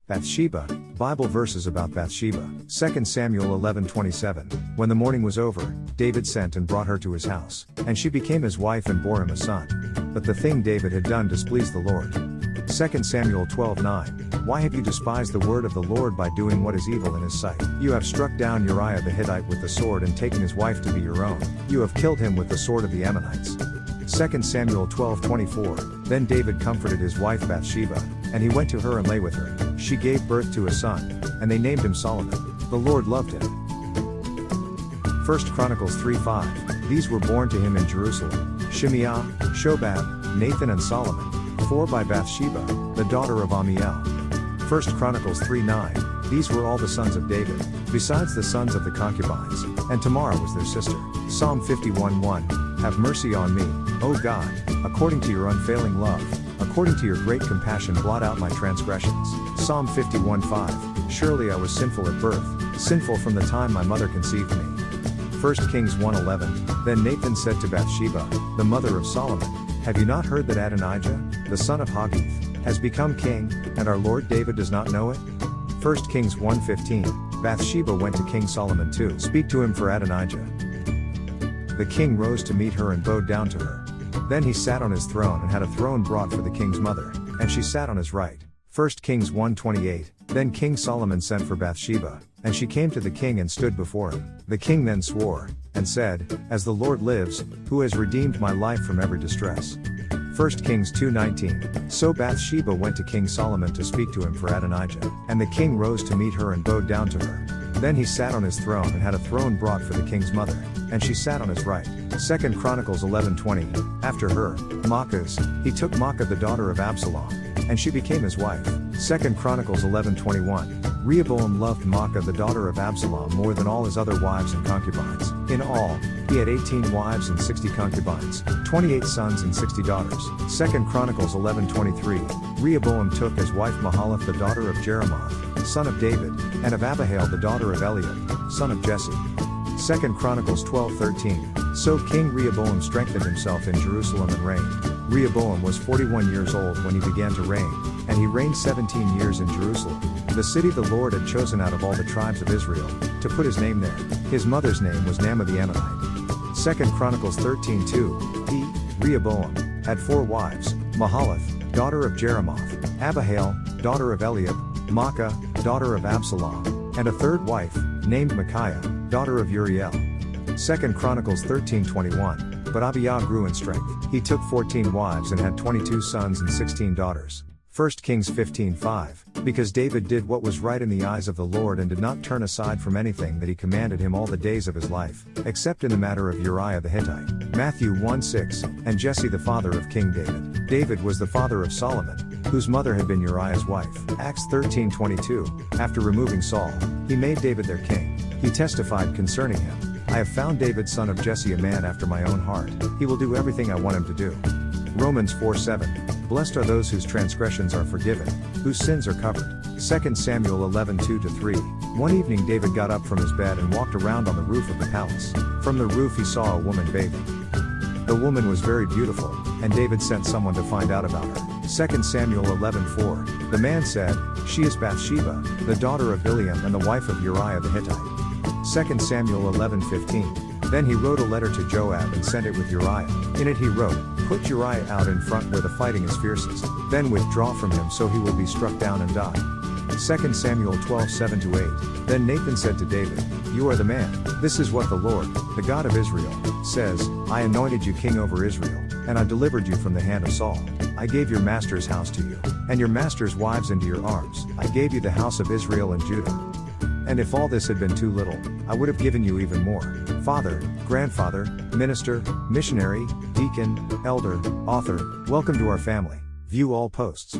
Bathsheba, Bible verses about Bathsheba. 2 Samuel 11:27. When the morning was over, David sent and brought her to his house, and she became his wife and bore him a son. But the thing David had done displeased the Lord. 2 Samuel 12:9. Why have you despised the word of the Lord by doing what is evil in his sight? You have struck down Uriah the Hittite with the sword and taken his wife to be your own. You have killed him with the sword of the Ammonites. 2 Samuel 12:24. Then David comforted his wife Bathsheba, and he went to her and lay with her. She gave birth to a son, and they named him Solomon. The Lord loved him. 1 Chronicles 3:5. These were born to him in Jerusalem: Shimeah, Shobab, Nathan and Solomon. 4 by Bathsheba, the daughter of Ammiel. 1 Chronicles 3:9. These were all the sons of David, besides the sons of the concubines, and Tamar was their sister. Psalm 51:1. Have mercy on me, O God, according to your unfailing love, according to your great compassion blot out my transgressions. Psalm 51:5. Surely I was sinful at birth, sinful from the time my mother conceived me. 1 Kings 1:11. Then Nathan said to Bathsheba, the mother of Solomon, have you not heard that Adonijah, the son of Haggith, has become king, and our Lord David does not know it? 1 Kings 1:15. Bathsheba went to King Solomon to speak to him for Adonijah. The king rose to meet her and bowed down to her. Then he sat on his throne and had a throne brought for the king's mother, and she sat on his right. 1 Kings 1:28. Then King Solomon sent for Bathsheba, and she came to the king and stood before him. The king then swore, and said, as the Lord lives, who has redeemed my life from every distress. 1 Kings 2:19. So Bathsheba went to King Solomon to speak to him for Adonijah, and the king rose to meet her and bowed down to her. Then he sat on his throne and had a throne brought for the king's mother, and she sat on his right. 2 Chronicles 11:20. After her, Maacah's, he took Maacah the daughter of Absalom, and she became his wife. 2 Chronicles 11:21. Rehoboam loved Maacah the daughter of Absalom more than all his other wives and concubines. In all, he had 18 wives and 60 concubines, 28 sons and 60 daughters. 2 Chronicles 11:23. Rehoboam took as wife Mahalath the daughter of Jeremoth, son of David, and of Abihail the daughter of Eliab, son of Jesse. 2 Chronicles 12:13. So King Rehoboam strengthened himself in Jerusalem and reigned. Rehoboam was 41 years old when he began to reign, and he reigned 17 years in Jerusalem, the city the Lord had chosen out of all the tribes of Israel, to put his name there. His mother's name was Naamah the Ammonite. 2 Chronicles 13:2. He, Rehoboam, had 4 wives: Mahalath, daughter of Jeremoth, Abihail, daughter of Eliab, Maacah, daughter of Absalom, and a third wife, named Micaiah, daughter of Uriel. 2 Chronicles 13:21. But Abiah grew in strength. He took 14 wives and had 22 sons and 16 daughters. 1 Kings 15:5. Because David did what was right in the eyes of the Lord and did not turn aside from anything that he commanded him all the days of his life, except in the matter of Uriah the Hittite. Matthew 1:6. And Jesse the father of King David. David was the father of Solomon, whose mother had been Uriah's wife. Acts 13:22. After removing Saul, he made David their king. He testified concerning him, I have found David son of Jesse a man after my own heart. He will do everything I want him to do. Romans 4:7. Blessed are those whose transgressions are forgiven, whose sins are covered. 2 Samuel 11:2-3. One evening David got up from his bed and walked around on the roof of the palace. From the roof he saw a woman bathing. The woman was very beautiful, and David sent someone to find out about her. 2 Samuel 11:4. The man said, she is Bathsheba, the daughter of Eliam and the wife of Uriah the Hittite. 2 Samuel 11:15. Then he wrote a letter to Joab and sent it with Uriah. In it he wrote, put Uriah out in front where the fighting is fiercest, then withdraw from him so he will be struck down and die. 2 Samuel 12:7-8. Then Nathan said to David, you are the man. This is what the Lord, the God of Israel, says, I anointed you king over Israel, and I delivered you from the hand of Saul. I gave your master's house to you, and your master's wives into your arms. I gave you the house of Israel and Judah. And if all this had been too little, I would have given you even more. Father, grandfather, minister, missionary, deacon, elder, author, welcome to our family. View all posts.